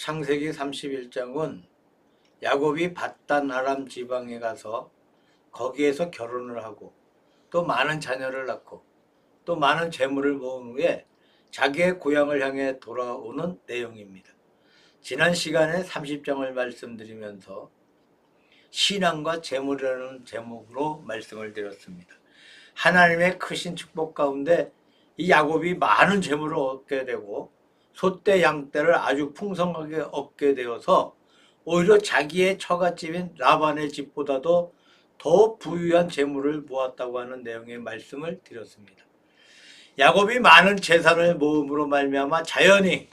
창세기 31장은 야곱이 밧단 아람 지방에 가서 거기에서 결혼을 하고 또 많은 자녀를 낳고 또 많은 재물을 모은 후에 자기의 고향을 향해 돌아오는 내용입니다. 지난 시간에 30장을 말씀드리면서 신앙과 재물이라는 제목으로 말씀을 드렸습니다. 하나님의 크신 축복 가운데 이 야곱이 많은 재물을 얻게 되고 소떼 양떼를 아주 풍성하게 얻게 되어서 오히려 자기의 처갓집인 라반의 집보다도 더 부유한 재물을 모았다고 하는 내용의 말씀을 드렸습니다. 야곱이 많은 재산을 모음으로 말미암아 자연히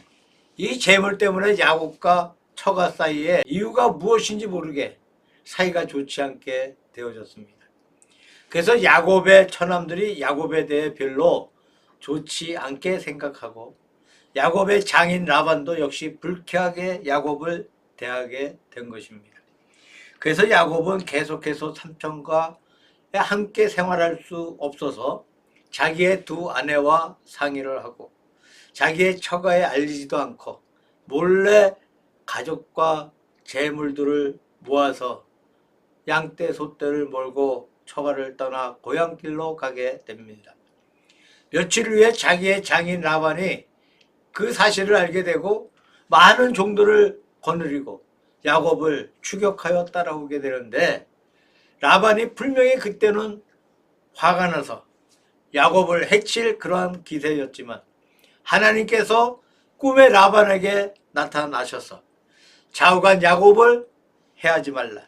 이 재물 때문에 야곱과 처갓 사이에 이유가 무엇인지 모르게 사이가 좋지 않게 되어졌습니다. 그래서 야곱의 처남들이 야곱에 대해 별로 좋지 않게 생각하고 야곱의 장인 라반도 역시 불쾌하게 야곱을 대하게 된 것입니다. 그래서 야곱은 계속해서 삼촌과 함께 생활할 수 없어서 자기의 두 아내와 상의를 하고 자기의 처가에 알리지도 않고 몰래 가족과 재물들을 모아서 양떼 소떼를 몰고 처가를 떠나 고향길로 가게 됩니다. 며칠 후에 자기의 장인 라반이 그 사실을 알게 되고 많은 종들을 거느리고 야곱을 추격하여 따라오게 되는데 라반이 분명히 그때는 화가 나서 야곱을 해칠 그러한 기세였지만 하나님께서 꿈에 라반에게 나타나셔서 좌우간 야곱을 해하지 말라,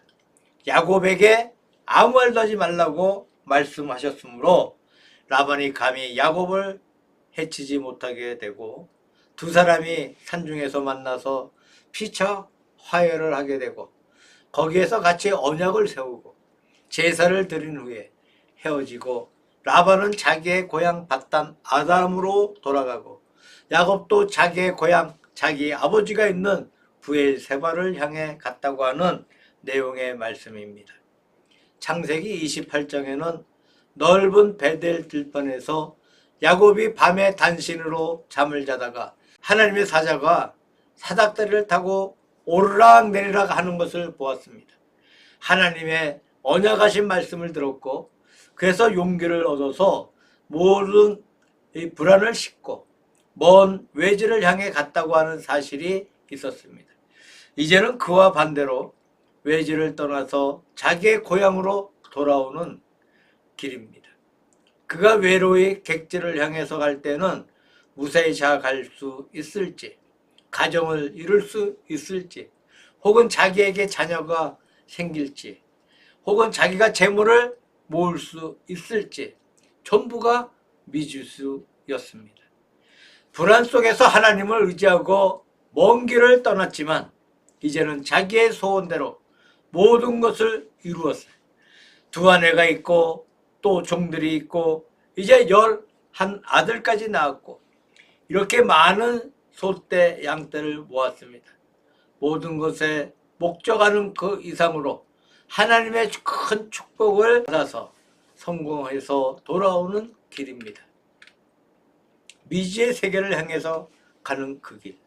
야곱에게 아무 말도 하지 말라고 말씀하셨으므로 라반이 감히 야곱을 해치지 못하게 되고 두 사람이 산중에서 만나서 피차 화해를 하게 되고 거기에서 같이 언약을 세우고 제사를 드린 후에 헤어지고 라반은 자기의 고향 밧단 아람으로 돌아가고 야곱도 자기의 고향 자기 아버지가 있는 브엘세바를 향해 갔다고 하는 내용의 말씀입니다. 창세기 28장에는 넓은 베델 들판에서 야곱이 밤에 단신으로 잠을 자다가 하나님의 사자가 사닥다리를 타고 오르락 내리락 하는 것을 보았습니다. 하나님의 언약하신 말씀을 들었고 그래서 용기를 얻어서 모든 이 불안을 싣고 먼 외지를 향해 갔다고 하는 사실이 있었습니다. 이제는 그와 반대로 외지를 떠나서 자기의 고향으로 돌아오는 길입니다. 그가 외로이 객지를 향해서 갈 때는 무사히 잘 갈 수 있을지, 가정을 이룰 수 있을지, 혹은 자기에게 자녀가 생길지, 혹은 자기가 재물을 모을 수 있을지 전부가 미지수였습니다. 불안 속에서 하나님을 의지하고 먼 길을 떠났지만 이제는 자기의 소원대로 모든 것을 이루었어요. 두 아내가 있고 또 종들이 있고 이제 11아들까지 낳았고 이렇게 많은 소떼 양떼를 모았습니다. 모든 것에 목적하는 그 이상으로 하나님의 큰 축복을 받아서 성공해서 돌아오는 길입니다. 미지의 세계를 향해서 가는 그 길,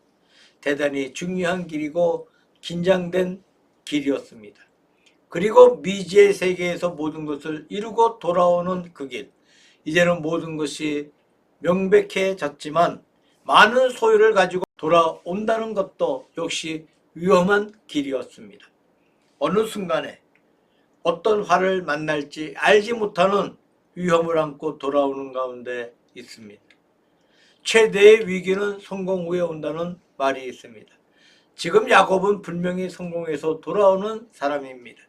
대단히 중요한 길이고 긴장된 길이었습니다. 그리고 미지의 세계에서 모든 것을 이루고 돌아오는 그 길, 이제는 모든 것이 명백해졌지만 많은 소유를 가지고 돌아온다는 것도 역시 위험한 길이었습니다. 어느 순간에 어떤 화를 만날지 알지 못하는 위험을 안고 돌아오는 가운데 있습니다. 최대의 위기는 성공 후에 온다는 말이 있습니다. 지금 야곱은 분명히 성공해서 돌아오는 사람입니다.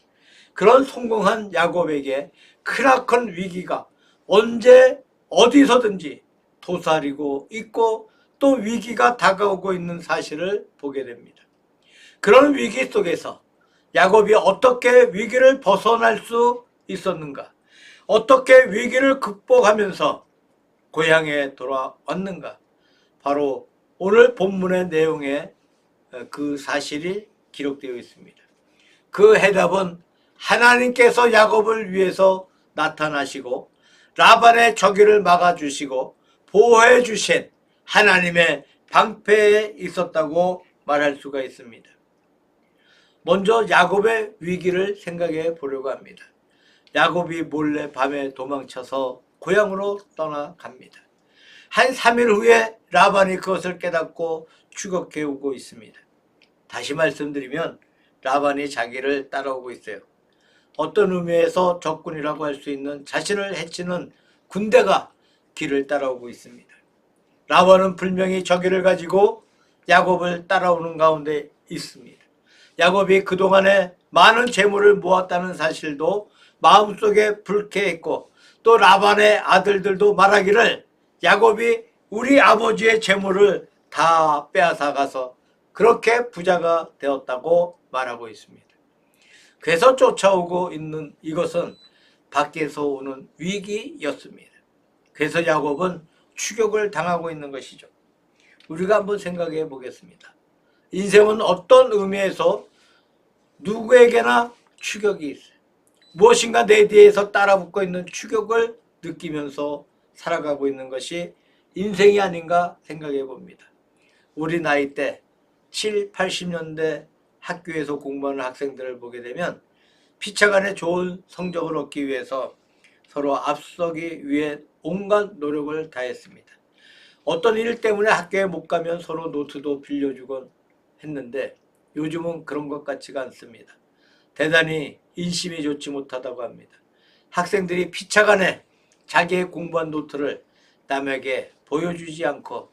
그런 성공한 야곱에게 크나큰 위기가 언제 어디서든지 도사리고 있고 또 위기가 다가오고 있는 사실을 보게 됩니다. 그런 위기 속에서 야곱이 어떻게 위기를 벗어날 수 있었는가? 어떻게 위기를 극복하면서 고향에 돌아왔는가? 바로 오늘 본문의 내용에 그 사실이 기록되어 있습니다. 그 해답은 하나님께서 야곱을 위해서 나타나시고 라반의 저기를 막아주시고 보호해 주신 하나님의 방패에 있었다고 말할 수가 있습니다. 먼저 야곱의 위기를 생각해 보려고 합니다. 야곱이 몰래 밤에 도망쳐서 고향으로 떠나갑니다. 한 3일 후에 라반이 그것을 깨닫고 추격해 오고 있습니다. 다시 말씀드리면 라반이 자기를 따라오고 있어요. 어떤 의미에서 적군이라고 할 수 있는 자신을 해치는 군대가 길을 따라오고 있습니다. 라반은 분명히 저기를 가지고 야곱을 따라오는 가운데 있습니다. 야곱이 그동안에 많은 재물을 모았다는 사실도 마음속에 불쾌했고, 또 라반의 아들들도 말하기를 야곱이 우리 아버지의 재물을 다 빼앗아가서 그렇게 부자가 되었다고 말하고 있습니다. 그래서 쫓아오고 있는 이것은 밖에서 오는 위기였습니다. 그래서 야곱은 추격을 당하고 있는 것이죠. 우리가 한번 생각해 보겠습니다. 인생은 어떤 의미에서 누구에게나 추격이 있어요. 무엇인가 내 뒤에서 따라붙고 있는 추격을 느끼면서 살아가고 있는 것이 인생이 아닌가 생각해 봅니다. 우리 나이 때 7, 80년대 학교에서 공부하는 학생들을 보게 되면 피차간에 좋은 성적을 얻기 위해서 서로 앞서기 위해 온갖 노력을 다했습니다. 어떤 일 때문에 학교에 못 가면 서로 노트도 빌려주곤 했는데 요즘은 그런 것 같지가 않습니다. 대단히 인심이 좋지 못하다고 합니다. 학생들이 피차간에 자기의 공부한 노트를 남에게 보여주지 않고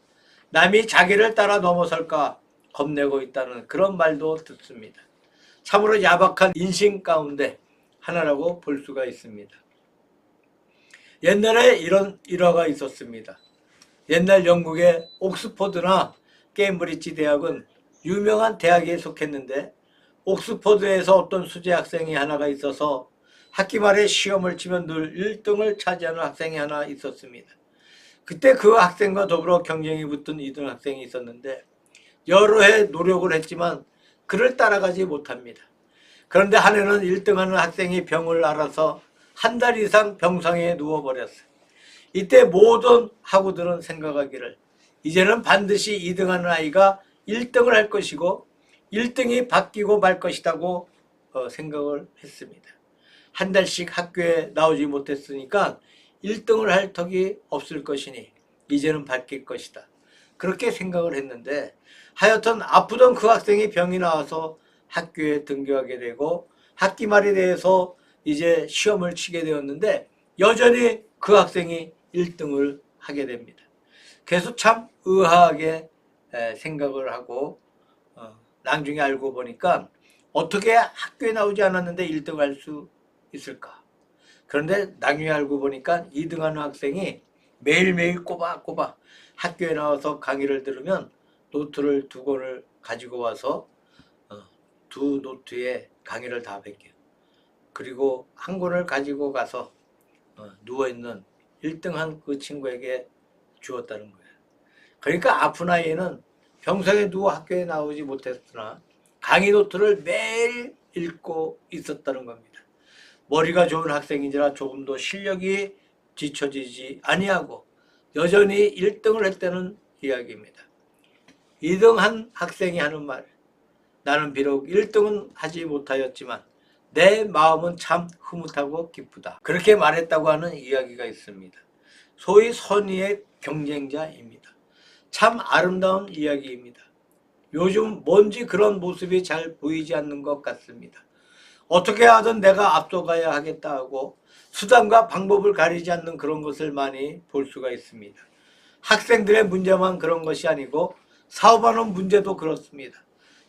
남이 자기를 따라 넘어설까 겁내고 있다는 그런 말도 듣습니다. 참으로 야박한 인심 가운데 하나라고 볼 수가 있습니다. 옛날에 이런 일화가 있었습니다. 옛날 영국의 옥스퍼드나 케임브리지 대학은 유명한 대학에 속했는데 옥스퍼드에서 어떤 수재 학생이 하나가 있어서 학기 말에 시험을 치면 늘 1등을 차지하는 학생이 하나 있었습니다. 그때 그 학생과 더불어 경쟁이 붙은 2등 학생이 있었는데 여러 해 노력을 했지만 그를 따라가지 못합니다. 그런데 한 해는 1등하는 학생이 병을 앓아서 한 달 이상 병상에 누워버렸어요. 이때 모든 학우들은 생각하기를 이제는 반드시 2등하는 아이가 1등을 할 것이고 1등이 바뀌고 말 것이라고 생각을 했습니다. 한 달씩 학교에 나오지 못했으니까 1등을 할 턱이 없을 것이니 이제는 바뀔 것이다. 그렇게 생각을 했는데 하여튼 아프던 그 학생이 병이 나와서 학교에 등교하게 되고 학기 말에 대해서 이제 시험을 치게 되었는데 여전히 그 학생이 1등을 하게 됩니다. 그래서 참 의아하게 생각을 하고 나중에 알고 보니까 어떻게 학교에 나오지 않았는데 1등 할 수 있을까? 그런데 나중에 알고 보니까 2등하는 학생이 매일매일 꼬박꼬박 학교에 나와서 강의를 들으면 노트를 2권을 가지고 와서 두 노트에 강의를 다 베껴요. 그리고 한 권을 가지고 가서 누워있는 1등한 그 친구에게 주었다는 거예요. 그러니까 아픈 아이는 병상에 누워 학교에 나오지 못했으나 강의 노트를 매일 읽고 있었다는 겁니다. 머리가 좋은 학생인지라 조금도 실력이 뒤처지지 아니하고 여전히 1등을 했다는 이야기입니다. 2등한 학생이 하는 말, 나는 비록 1등은 하지 못하였지만 내 마음은 참 흐뭇하고 기쁘다. 그렇게 말했다고 하는 이야기가 있습니다. 소위 선의의 경쟁자입니다. 참 아름다운 이야기입니다. 요즘 뭔지 그런 모습이 잘 보이지 않는 것 같습니다. 어떻게 하든 내가 앞서가야 하겠다 하고 수단과 방법을 가리지 않는 그런 것을 많이 볼 수가 있습니다. 학생들의 문제만 그런 것이 아니고 사업하는 문제도 그렇습니다.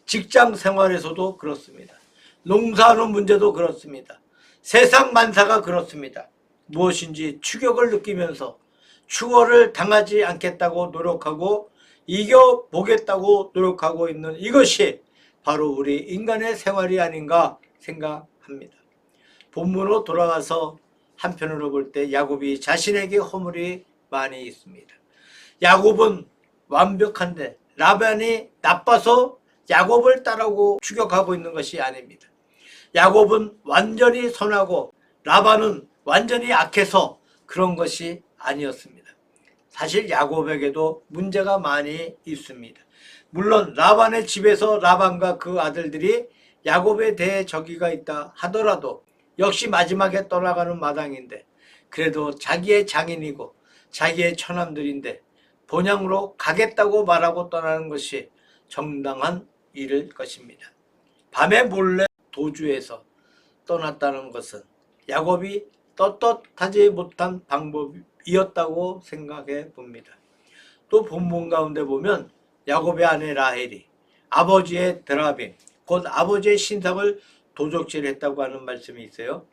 직장 생활에서도 그렇습니다. 농사하는 문제도 그렇습니다. 세상 만사가 그렇습니다. 무엇인지 추격을 느끼면서 추월을 당하지 않겠다고 노력하고 이겨보겠다고 노력하고 있는 이것이 바로 우리 인간의 생활이 아닌가 생각합니다. 본문으로 돌아가서 한편으로 볼 때 야곱이 자신에게 허물이 많이 있습니다. 야곱은 완벽한데 라반이 나빠서 야곱을 따라오고 추격하고 있는 것이 아닙니다. 야곱은 완전히 선하고 라반은 완전히 악해서 그런 것이 아니었습니다. 사실 야곱에게도 문제가 많이 있습니다. 물론 라반의 집에서 라반과 그 아들들이 야곱에 대해 적의가 있다 하더라도 역시 마지막에 떠나가는 마당인데 그래도 자기의 장인이고 자기의 처남들인데 본향으로 가겠다고 말하고 떠나는 것이 정당한 일일 것입니다. 밤에 몰래 도주해서 떠났다는 것은 야곱이 떳떳하지 못한 방법이었다고 생각해 봅니다. 또 본문 가운데 보면 야곱의 아내 라헬이 아버지의 드라빔 곧 아버지의 신상을 도적질했다고 하는 말씀이 있어요.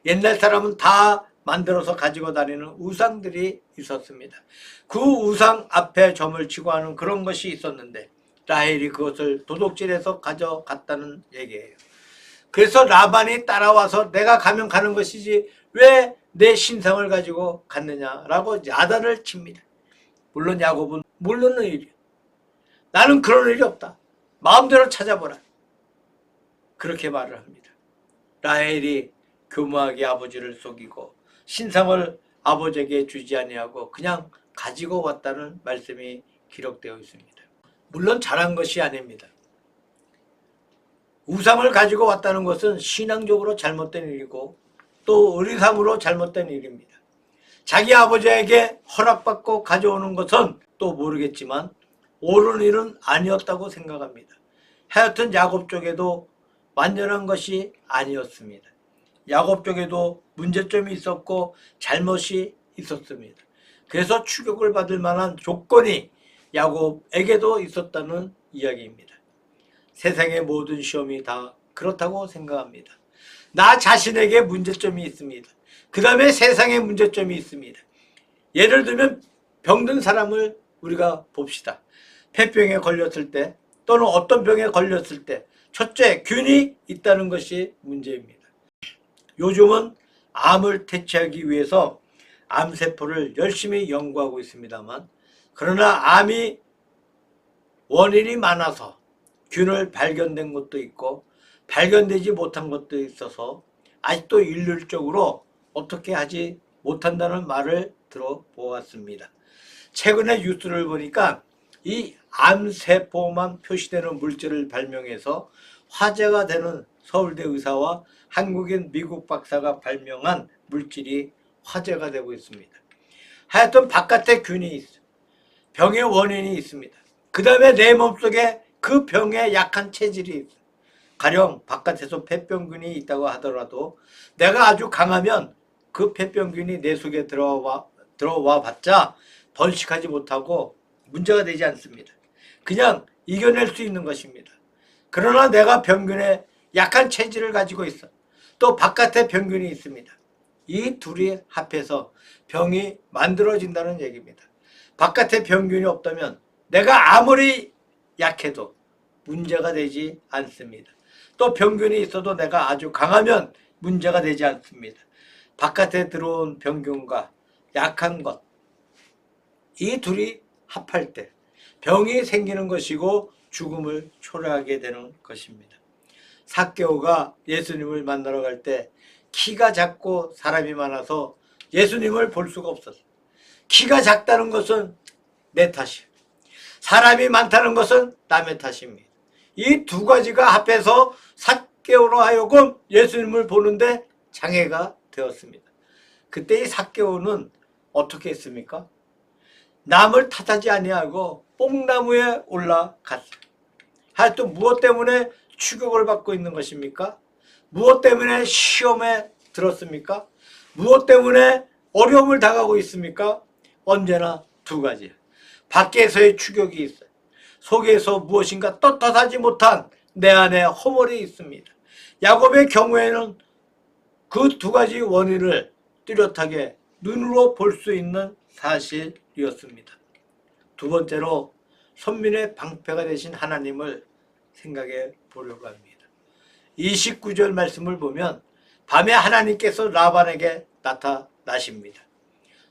옛날 사람은 다 만들어서 가지고 다니는 우상들이 있었습니다. 그 우상 앞에 점을 치고 하는 그런 것이 있었는데 라헬이 그것을 도둑질해서 가져갔다는 얘기예요. 그래서 라반이 따라와서 내가 가면 가는 것이지 왜 내 신상을 가지고 갔느냐라고 야단을 칩니다. 물론 야곱은 모르는 일이야. 나는 그런 일이 없다. 마음대로 찾아보라. 그렇게 말을 합니다. 라헬이 교묘하게 아버지를 속이고 신상을 아버지에게 주지 아니하고 그냥 가지고 왔다는 말씀이 기록되어 있습니다. 물론 잘한 것이 아닙니다. 우상을 가지고 왔다는 것은 신앙적으로 잘못된 일이고 또 의리상으로 잘못된 일입니다. 자기 아버지에게 허락받고 가져오는 것은 또 모르겠지만 옳은 일은 아니었다고 생각합니다. 하여튼 야곱 쪽에도 완전한 것이 아니었습니다. 야곱 쪽에도 문제점이 있었고 잘못이 있었습니다. 그래서 추격을 받을 만한 조건이 야곱에게도 있었다는 이야기입니다. 세상의 모든 시험이 다 그렇다고 생각합니다. 나 자신에게 문제점이 있습니다. 그 다음에 세상에 문제점이 있습니다. 예를 들면 병든 사람을 우리가 봅시다. 폐병에 걸렸을 때 또는 어떤 병에 걸렸을 때 첫째, 균이 있다는 것이 문제입니다. 요즘은 암을 퇴치하기 위해서 암세포를 열심히 연구하고 있습니다만 그러나 암이 원인이 많아서 균을 발견된 것도 있고 발견되지 못한 것도 있어서 아직도 일률적으로 어떻게 하지 못한다는 말을 들어보았습니다. 최근에 뉴스를 보니까 이 암세포만 표시되는 물질을 발명해서 화제가 되는 서울대 의사와 한국인 미국 박사가 발명한 물질이 화제가 되고 있습니다. 하여튼 바깥에 균이 있어. 병의 원인이 있습니다. 그 다음에 내 몸속에 그 병에 약한 체질이 있어. 가령 바깥에서 폐병균이 있다고 하더라도 내가 아주 강하면 그 폐병균이 내 속에 들어와 봤자 번식하지 못하고 문제가 되지 않습니다. 그냥 이겨낼 수 있는 것입니다. 그러나 내가 병균에 약한 체질을 가지고 있어. 또 바깥에 병균이 있습니다. 이 둘이 합해서 병이 만들어진다는 얘기입니다. 바깥에 병균이 없다면 내가 아무리 약해도 문제가 되지 않습니다. 또 병균이 있어도 내가 아주 강하면 문제가 되지 않습니다. 바깥에 들어온 병균과 약한 것, 이 둘이 합할 때 병이 생기는 것이고 죽음을 초래하게 되는 것입니다. 삭개오가 예수님을 만나러 갈 때 키가 작고 사람이 많아서 예수님을 볼 수가 없었어요. 키가 작다는 것은 내 탓이에요. 사람이 많다는 것은 남의 탓입니다. 이 두 가지가 합해서 삭개오로 하여금 예수님을 보는데 장애가 되었습니다. 그때 이 삭개오는 어떻게 했습니까? 남을 탓하지 아니하고 뽕나무에 올라갔어요. 하여튼 무엇 때문에 추격을 받고 있는 것입니까? 무엇 때문에 시험에 들었습니까? 무엇 때문에 어려움을 당하고 있습니까? 언제나 두 가지. 밖에서의 추격이 있어요. 속에서 무엇인가 떳떳하지 못한 내 안에 허물이 있습니다. 야곱의 경우에는 그 두 가지 원인을 뚜렷하게 눈으로 볼 수 있는 사실이었습니다. 두 번째로 선민의 방패가 되신 하나님을 생각해 보려고 합니다. 29절 말씀을 보면 밤에 하나님께서 라반에게 나타나십니다.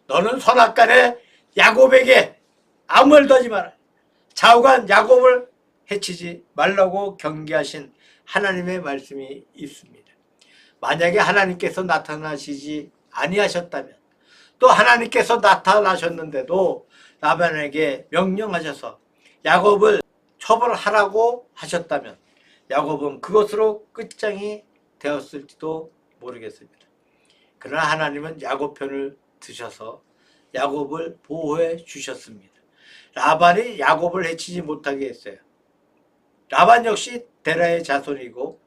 너는 선악간에 야곱에게 아무 말도 하지 마라. 좌우간 야곱을 해치지 말라고 경계하신 하나님의 말씀이 있습니다. 만약에 하나님께서 나타나시지 아니하셨다면 또 하나님께서 나타나셨는데도 라반에게 명령하셔서 야곱을 처벌하라고 하셨다면 야곱은 그것으로 끝장이 되었을지도 모르겠습니다. 그러나 하나님은 야곱 편을 드셔서 야곱을 보호해 주셨습니다. 라반이 야곱을 해치지 못하게 했어요. 라반 역시 데라의 자손이고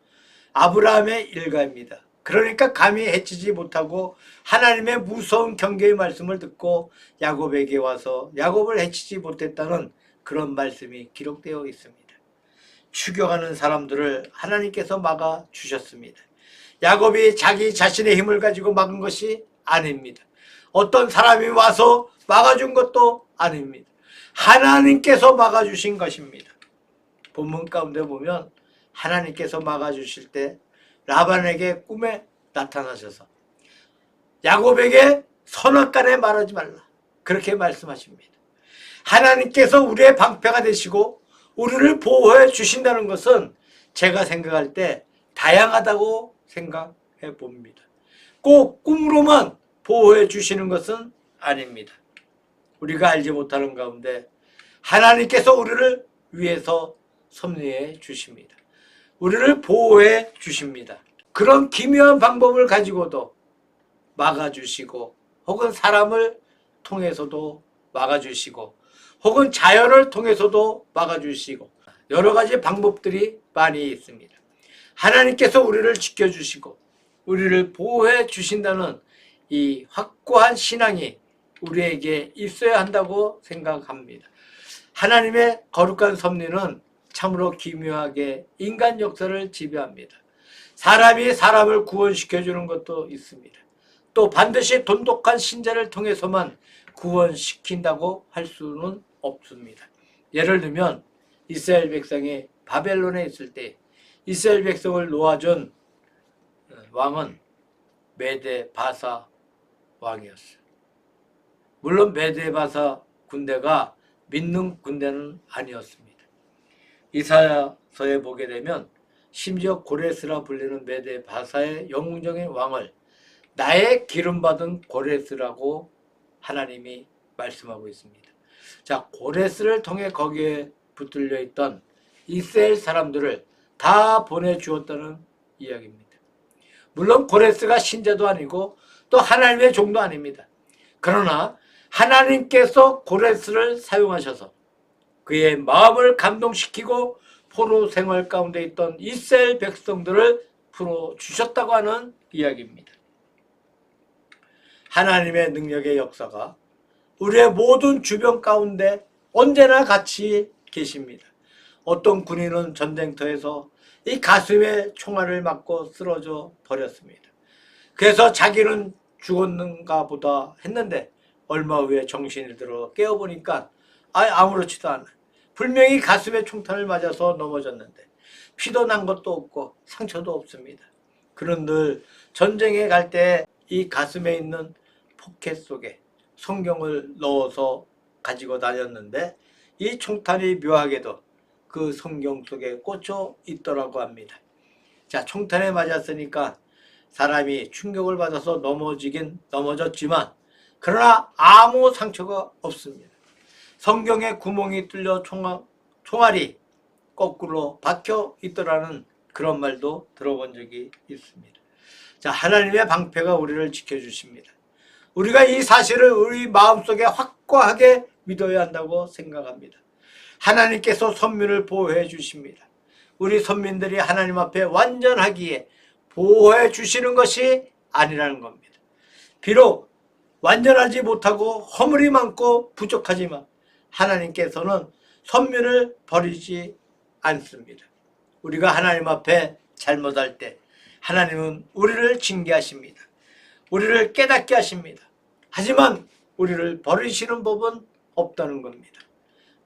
아브라함의 일가입니다. 그러니까 감히 해치지 못하고 하나님의 무서운 경계의 말씀을 듣고 야곱에게 와서 야곱을 해치지 못했다는 그런 말씀이 기록되어 있습니다. 추격하는 사람들을 하나님께서 막아 주셨습니다. 야곱이 자기 자신의 힘을 가지고 막은 것이 아닙니다. 어떤 사람이 와서 막아준 것도 아닙니다. 하나님께서 막아주신 것입니다. 본문 가운데 보면 하나님께서 막아주실 때 라반에게 꿈에 나타나셔서 야곱에게 선악간에 말하지 말라 그렇게 말씀하십니다. 하나님께서 우리의 방패가 되시고 우리를 보호해 주신다는 것은 제가 생각할 때 다양하다고 생각해 봅니다. 꼭 꿈으로만 보호해 주시는 것은 아닙니다. 우리가 알지 못하는 가운데 하나님께서 우리를 위해서 섭리해 주십니다. 우리를 보호해 주십니다. 그런 기묘한 방법을 가지고도 막아주시고 혹은 사람을 통해서도 막아주시고 혹은 자연을 통해서도 막아주시고 여러 가지 방법들이 많이 있습니다. 하나님께서 우리를 지켜주시고 우리를 보호해 주신다는 이 확고한 신앙이 우리에게 있어야 한다고 생각합니다. 하나님의 거룩한 섭리는 참으로 기묘하게 인간 역사를 지배합니다. 사람이 사람을 구원시켜주는 것도 있습니다. 또 반드시 돈독한 신자를 통해서만 구원시킨다고 할 수는 없습니다. 예를 들면 이스라엘 백성이 바벨론에 있을 때 이스라엘 백성을 놓아준 왕은 메데 바사 왕이었어요. 물론 메데 바사 군대가 믿는 군대는 아니었습니다. 이사야서에 보게 되면 심지어 고레스라 불리는 메데 바사의 영웅적인 왕을 나의 기름받은 고레스라고 하나님이 말씀하고 있습니다. 자, 고레스를 통해 거기에 붙들려 있던 이스라엘 사람들을 다 보내주었다는 이야기입니다. 물론 고레스가 신자도 아니고 또 하나님의 종도 아닙니다. 그러나 하나님께서 고레스를 사용하셔서 그의 마음을 감동시키고 포로 생활 가운데 있던 이스라엘 백성들을 풀어주셨다고 하는 이야기입니다. 하나님의 능력의 역사가 우리의 모든 주변 가운데 언제나 같이 계십니다. 어떤 군인은 전쟁터에서 이 가슴에 총알을 맞고 쓰러져 버렸습니다. 그래서 자기는 죽었는가 보다 했는데 얼마 후에 정신이 들어 깨어보니까 아무렇지도 않아. 분명히 가슴에 총탄을 맞아서 넘어졌는데 피도 난 것도 없고 상처도 없습니다. 그는 늘 전쟁에 갈 때 이 가슴에 있는 포켓 속에 성경을 넣어서 가지고 다녔는데 이 총탄이 묘하게도 그 성경 속에 꽂혀 있더라고 합니다. 자, 총탄에 맞았으니까 사람이 충격을 받아서 넘어졌지만 그러나 아무 상처가 없습니다. 성경에 구멍이 뚫려 총알이 거꾸로 박혀 있더라는 그런 말도 들어본 적이 있습니다. 자, 하나님의 방패가 우리를 지켜주십니다. 우리가 이 사실을 우리 마음속에 확고하게 믿어야 한다고 생각합니다. 하나님께서 선민을 보호해 주십니다. 우리 선민들이 하나님 앞에 완전하기에 보호해 주시는 것이 아니라는 겁니다. 비록 완전하지 못하고 허물이 많고 부족하지만 하나님께서는 선민을 버리지 않습니다. 우리가 하나님 앞에 잘못할 때 하나님은 우리를 징계하십니다. 우리를 깨닫게 하십니다. 하지만 우리를 버리시는 법은 없다는 겁니다.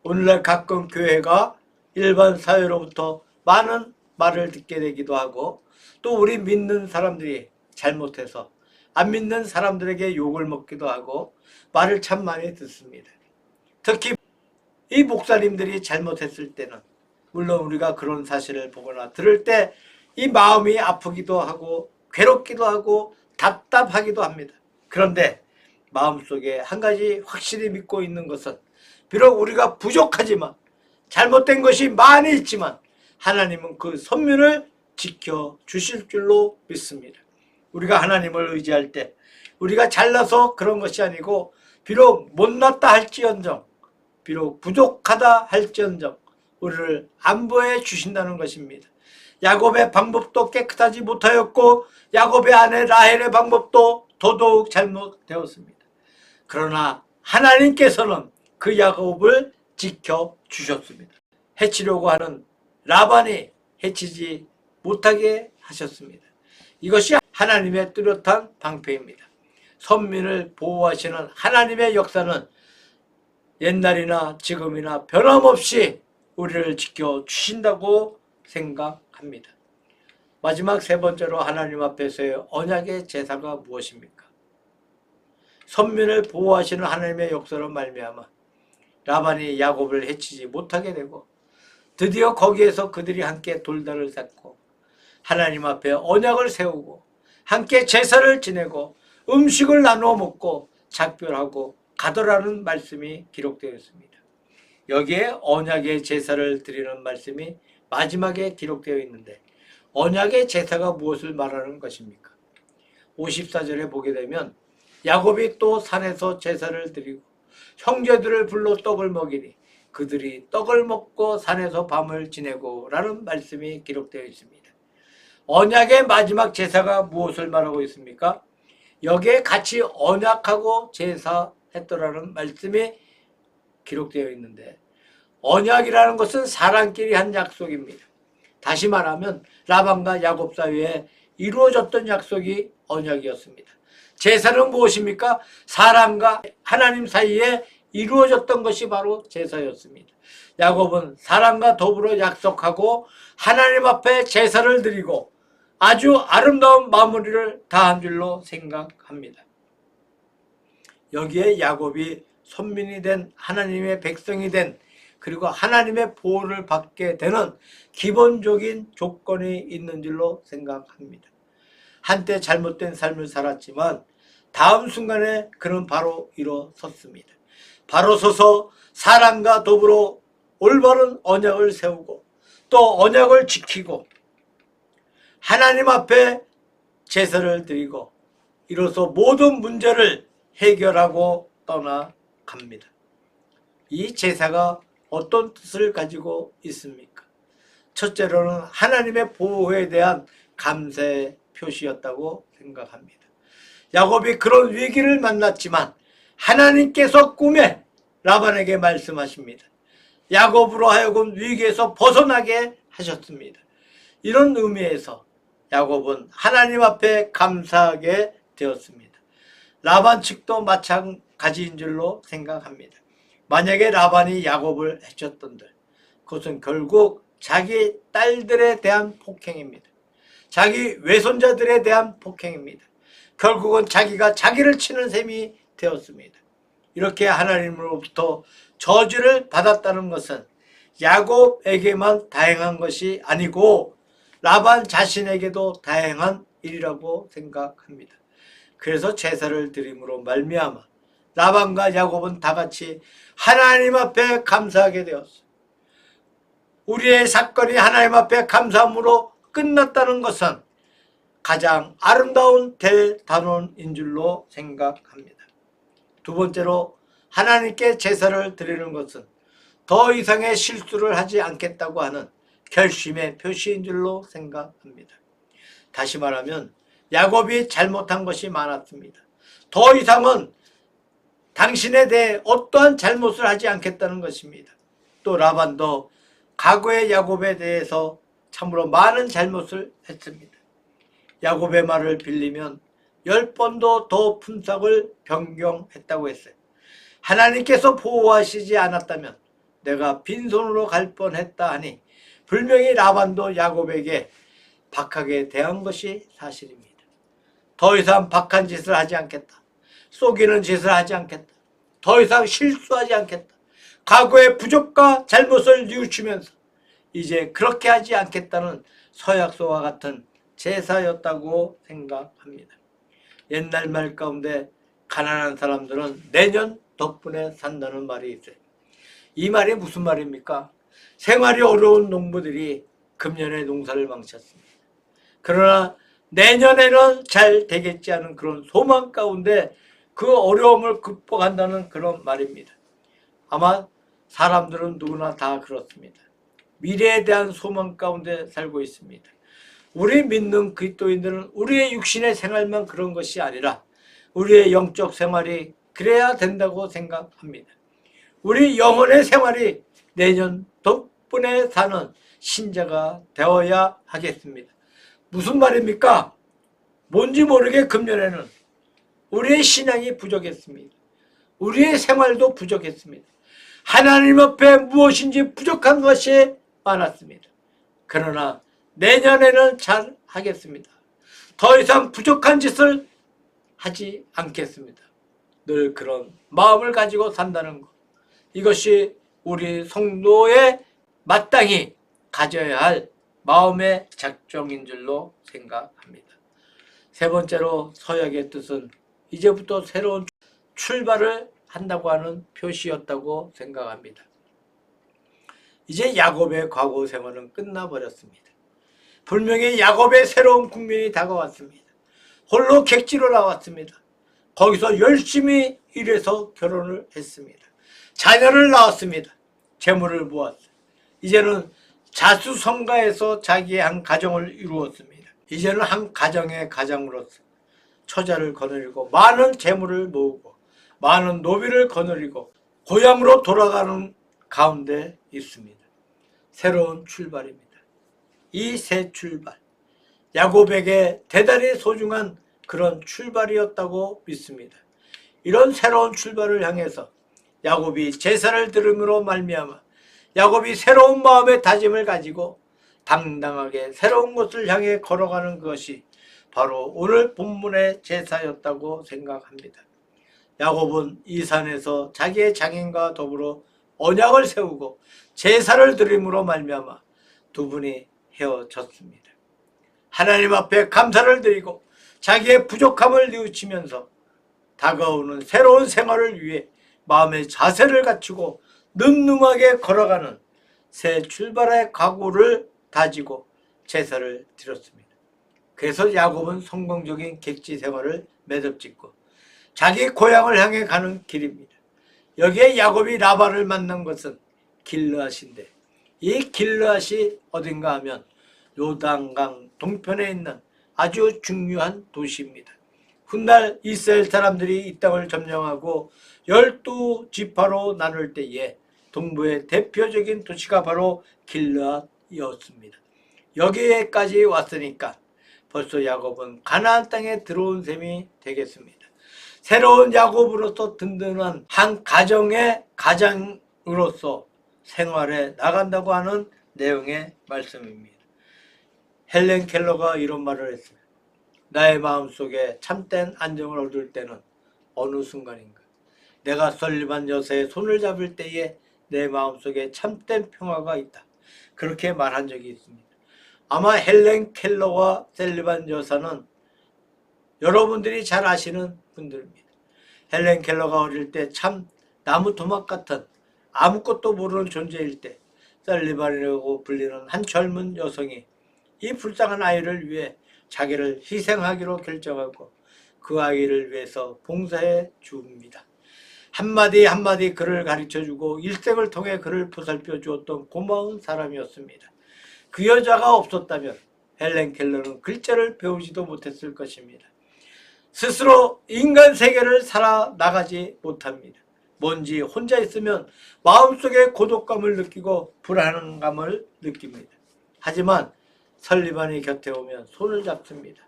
오늘날 가끔 교회가 일반 사회로부터 많은 말을 듣게 되기도 하고 또 우리 믿는 사람들이 잘못해서 안 믿는 사람들에게 욕을 먹기도 하고 말을 참 많이 듣습니다. 특히 이 목사님들이 잘못했을 때는 물론 우리가 그런 사실을 보거나 들을 때 이 마음이 아프기도 하고 괴롭기도 하고 답답하기도 합니다. 그런데 마음속에 한 가지 확실히 믿고 있는 것은 비록 우리가 부족하지만 잘못된 것이 많이 있지만 하나님은 그 선민을 지켜주실 줄로 믿습니다. 우리가 하나님을 의지할 때 우리가 잘나서 그런 것이 아니고 비록 못났다 할지언정 비록 부족하다 할지언정 우리를 안보해 주신다는 것입니다. 야곱의 방법도 깨끗하지 못하였고 야곱의 아내 라헬의 방법도 더더욱 잘못되었습니다. 그러나 하나님께서는 그 야곱을 지켜주셨습니다. 해치려고 하는 라반이 해치지 못하게 하셨습니다. 이것이 하나님의 뚜렷한 방패입니다. 선민을 보호하시는 하나님의 역사는 옛날이나 지금이나 변함없이 우리를 지켜주신다고 생각합니다. 마지막 세 번째로 하나님 앞에서의 언약의 제사가 무엇입니까? 선민을 보호하시는 하나님의 역사로 말미암아 라반이 야곱을 해치지 못하게 되고 드디어 거기에서 그들이 함께 돌다를 쌓고 하나님 앞에 언약을 세우고 함께 제사를 지내고 음식을 나누어 먹고 작별하고 가더라는 말씀이 기록되어 있습니다. 여기에 언약의 제사를 드리는 말씀이 마지막에 기록되어 있는데 언약의 제사가 무엇을 말하는 것입니까? 54절에 보게 되면 야곱이 또 산에서 제사를 드리고 형제들을 불러 떡을 먹이니 그들이 떡을 먹고 산에서 밤을 지내고 라는 말씀이 기록되어 있습니다. 언약의 마지막 제사가 무엇을 말하고 있습니까? 여기에 같이 언약하고 제사했더라는 말씀이 기록되어 있는데 언약이라는 것은 사람끼리 한 약속입니다. 다시 말하면 라반과 야곱 사이에 이루어졌던 약속이 언약이었습니다. 제사는 무엇입니까? 사람과 하나님 사이에 이루어졌던 것이 바로 제사였습니다. 야곱은 사람과 더불어 약속하고 하나님 앞에 제사를 드리고 아주 아름다운 마무리를 다한 줄로 생각합니다. 여기에 야곱이 선민이 된 하나님의 백성이 된 그리고 하나님의 보호를 받게 되는 기본적인 조건이 있는 줄로 생각합니다. 한때 잘못된 삶을 살았지만 다음 순간에 그는 바로 일어섰습니다. 바로 서서 사람과 더불어 올바른 언약을 세우고 또 언약을 지키고 하나님 앞에 제사를 드리고 이로써 모든 문제를 해결하고 떠나갑니다. 이 제사가 어떤 뜻을 가지고 있습니까? 첫째로는 하나님의 보호에 대한 감사의 표시였다고 생각합니다. 야곱이 그런 위기를 만났지만 하나님께서 꿈에 라반에게 말씀하십니다. 야곱으로 하여금 위기에서 벗어나게 하셨습니다. 이런 의미에서 야곱은 하나님 앞에 감사하게 되었습니다. 라반 측도 마찬가지인 줄로 생각합니다. 만약에 라반이 야곱을 해쳤던들 그것은 결국 자기 딸들에 대한 폭행입니다. 자기 외손자들에 대한 폭행입니다. 결국은 자기가 자기를 치는 셈이 되었습니다. 이렇게 하나님으로부터 저주를 받았다는 것은 야곱에게만 다행한 것이 아니고 라반 자신에게도 다행한 일이라고 생각합니다. 그래서 제사를 드림으로 말미암아 라반과 야곱은 다같이 하나님 앞에 감사하게 되었어요. 우리의 사건이 하나님 앞에 감사함으로 끝났다는 것은 가장 아름다운 대단원인 줄로 생각합니다. 두 번째로 하나님께 제사를 드리는 것은 더 이상의 실수를 하지 않겠다고 하는 결심의 표시인 줄로 생각합니다. 다시 말하면 야곱이 잘못한 것이 많았습니다. 더 이상은 당신에 대해 어떠한 잘못을 하지 않겠다는 것입니다. 또 라반도 과거의 야곱에 대해서 참으로 많은 잘못을 했습니다. 야곱의 말을 빌리면 10번도 더 품삯을 변경했다고 했어요. 하나님께서 보호하시지 않았다면 내가 빈손으로 갈 뻔했다 하니 분명히 라반도 야곱에게 박하게 대한 것이 사실입니다. 더 이상 박한 짓을 하지 않겠다. 속이는 짓을 하지 않겠다. 더 이상 실수하지 않겠다. 과거의 부족과 잘못을 뉘우치면서 이제 그렇게 하지 않겠다는 서약서와 같은 제사였다고 생각합니다. 옛날 말 가운데 가난한 사람들은 내년 덕분에 산다는 말이 있어요. 이 말이 무슨 말입니까? 생활이 어려운 농부들이 금년에 농사를 망쳤습니다. 그러나 내년에는 잘 되겠지 하는 그런 소망 가운데 그 어려움을 극복한다는 그런 말입니다. 아마 사람들은 누구나 다 그렇습니다. 미래에 대한 소망 가운데 살고 있습니다. 우리 믿는 그리스도인들은 우리의 육신의 생활만 그런 것이 아니라 우리의 영적 생활이 그래야 된다고 생각합니다. 우리 영혼의 생활이 내년 덕분에 사는 신자가 되어야 하겠습니다. 무슨 말입니까? 뭔지 모르게 금년에는 우리의 신앙이 부족했습니다. 우리의 생활도 부족했습니다. 하나님 앞에 무엇인지 부족한 것이 많았습니다. 그러나 내년에는 잘 하겠습니다. 더 이상 부족한 짓을 하지 않겠습니다. 늘 그런 마음을 가지고 산다는 것. 이것이 우리 성도의 마땅히 가져야 할 마음의 작정인 줄로 생각합니다. 세 번째로 서약의 뜻은 이제부터 새로운 출발을 한다고 하는 표시였다고 생각합니다. 이제 야곱의 과거 생활은 끝나버렸습니다. 분명히 야곱의 새로운 국민이 다가왔습니다. 홀로 객지로 나왔습니다. 거기서 열심히 일해서 결혼을 했습니다. 자녀를 낳았습니다. 재물을 모았어요. 이제는 자수성가해서 자기의 한 가정을 이루었습니다. 이제는 한 가정의 가장으로서 처자를 거느리고 많은 재물을 모으고 많은 노비를 거느리고 고향으로 돌아가는 가운데 있습니다. 새로운 출발입니다. 이 새 출발, 야곱에게 대단히 소중한 그런 출발이었다고 믿습니다. 이런 새로운 출발을 향해서 야곱이 제사를 드림으로 말미암아 야곱이 새로운 마음의 다짐을 가지고 당당하게 새로운 곳을 향해 걸어가는 것이 바로 오늘 본문의 제사였다고 생각합니다. 야곱은 이 산에서 자기의 장인과 더불어 언약을 세우고 제사를 드림으로 말미암아 두 분이 헤어졌습니다. 하나님 앞에 감사를 드리고 자기의 부족함을 뉘우치면서 다가오는 새로운 생활을 위해 마음의 자세를 갖추고 늠름하게 걸어가는 새 출발의 각오를 다지고 제사를 드렸습니다. 그래서 야곱은 성공적인 객지 생활을 매듭짓고 자기 고향을 향해 가는 길입니다. 여기에 야곱이 라반을 만난 것은 길르앗인데 이 길르앗이 어딘가 하면 요단강 동편에 있는 아주 중요한 도시입니다. 훗날 이스라엘 사람들이 이 땅을 점령하고 12지파로 나눌 때에 동부의 대표적인 도시가 바로 길르앗이었습니다. 여기에까지 왔으니까 벌써 야곱은 가나안 땅에 들어온 셈이 되겠습니다. 새로운 야곱으로서 든든한 한 가정의 가장으로서 생활에 나간다고 하는 내용의 말씀입니다. 헬렌 켈러가 이런 말을 했습니다. 나의 마음속에 참된 안정을 얻을 때는 어느 순간인가? 내가 설리반 여사의 손을 잡을 때에 내 마음속에 참된 평화가 있다. 그렇게 말한 적이 있습니다. 아마 헬렌 켈러와 설리반 여사는 여러분들이 잘 아시는 분들입니다. 헬렌 켈러가 어릴 때 참 나무 토막 같은 아무것도 모르는 존재일 때 설리반이라고 불리는 한 젊은 여성이 이 불쌍한 아이를 위해 자기를 희생하기로 결정하고 그 아이를 위해서 봉사해 줍니다. 한마디 한마디 그를 가르쳐주고 일생을 통해 그를 보살펴 주었던 고마운 사람이었습니다. 그 여자가 없었다면 헬렌 켈러는 글자를 배우지도 못했을 것입니다. 스스로 인간 세계를 살아나가지 못합니다. 뭔지 혼자 있으면 마음속에 고독감을 느끼고 불안감을 느낍니다. 하지만 설리반이 곁에 오면 손을 잡습니다.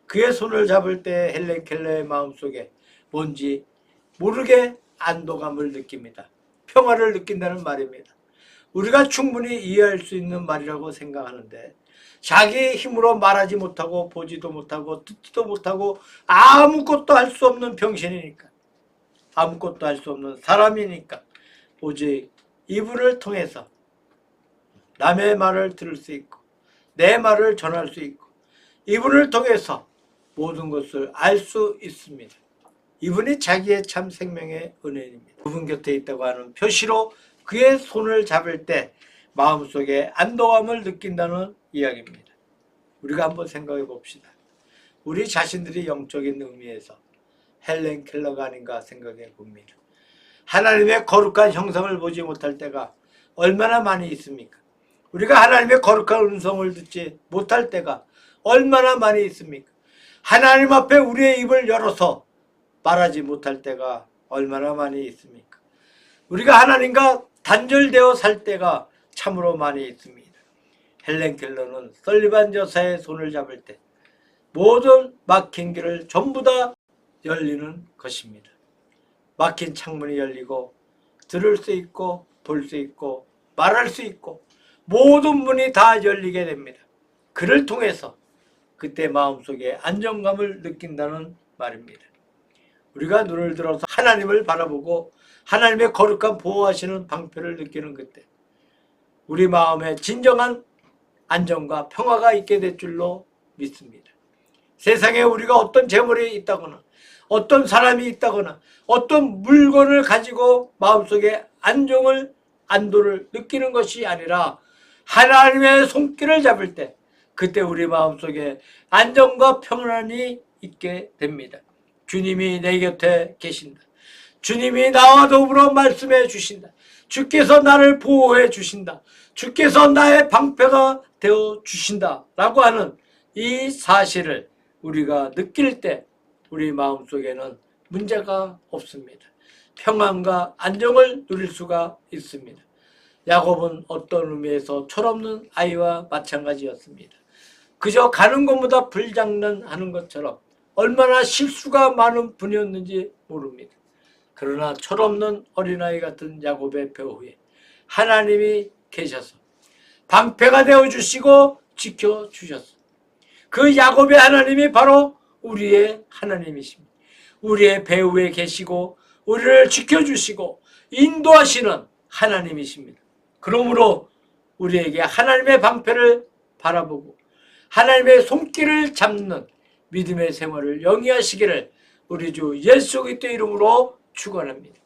그의 손을 잡을 때 헬렌 켈러의 마음속에 뭔지 모르게 안도감을 느낍니다. 평화를 느낀다는 말입니다. 우리가 충분히 이해할 수 있는 말이라고 생각하는데 자기 힘으로 말하지 못하고 보지도 못하고 듣지도 못하고 아무것도 할 수 없는 병신이니까, 아무것도 할 수 없는 사람이니까 오직 이분을 통해서 남의 말을 들을 수 있고 내 말을 전할 수 있고 이분을 통해서 모든 것을 알 수 있습니다. 이분이 자기의 참 생명의 은혜입니다. 그분 곁에 있다고 하는 표시로 그의 손을 잡을 때 마음속에 안도감을 느낀다는 이야기입니다. 우리가 한번 생각해 봅시다. 우리 자신들이 영적인 의미에서 헬렌 켈러가 아닌가 생각해 봅니다. 하나님의 거룩한 형상을 보지 못할 때가 얼마나 많이 있습니까? 우리가 하나님의 거룩한 음성을 듣지 못할 때가 얼마나 많이 있습니까? 하나님 앞에 우리의 입을 열어서 말하지 못할 때가 얼마나 많이 있습니까? 우리가 하나님과 단절되어 살 때가 참으로 많이 있습니다. 헬렌 켈러는 설리반 여사의 손을 잡을 때 모든 막힌 길을 전부 다 열리는 것입니다. 막힌 창문이 열리고 들을 수 있고 볼 수 있고 말할 수 있고 모든 문이 다 열리게 됩니다. 그를 통해서 그때 마음속에 안정감을 느낀다는 말입니다. 우리가 눈을 들어서 하나님을 바라보고 하나님의 거룩한 보호하시는 방패를 느끼는 그때 우리 마음에 진정한 안정과 평화가 있게 될 줄로 믿습니다. 세상에 우리가 어떤 재물이 있다거나 어떤 사람이 있다거나 어떤 물건을 가지고 마음속에 안도를 느끼는 것이 아니라 하나님의 손길을 잡을 때 그때 우리 마음속에 안정과 평안이 있게 됩니다. 주님이 내 곁에 계신다. 주님이 나와 더불어 말씀해 주신다. 주께서 나를 보호해 주신다. 주께서 나의 방패가 되어 주신다 라고 하는 이 사실을 우리가 느낄 때 우리 마음속에는 문제가 없습니다. 평안과 안정을 누릴 수가 있습니다. 야곱은 어떤 의미에서 철없는 아이와 마찬가지였습니다. 그저 가는 것보다 불장난하는 것처럼 얼마나 실수가 많은 분이었는지 모릅니다. 그러나 철없는 어린아이 같은 야곱의 배후에 하나님이 계셔서 방패가 되어주시고 지켜주셨어. 그 야곱의 하나님이 바로 우리의 하나님이십니다. 우리의 배후에 계시고 우리를 지켜주시고 인도하시는 하나님이십니다. 그러므로 우리에게 하나님의 방패를 바라보고 하나님의 손길을 잡는 믿음의 생활을 영위하시기를 우리 주 예수 그리스도의 이름으로 축원합니다.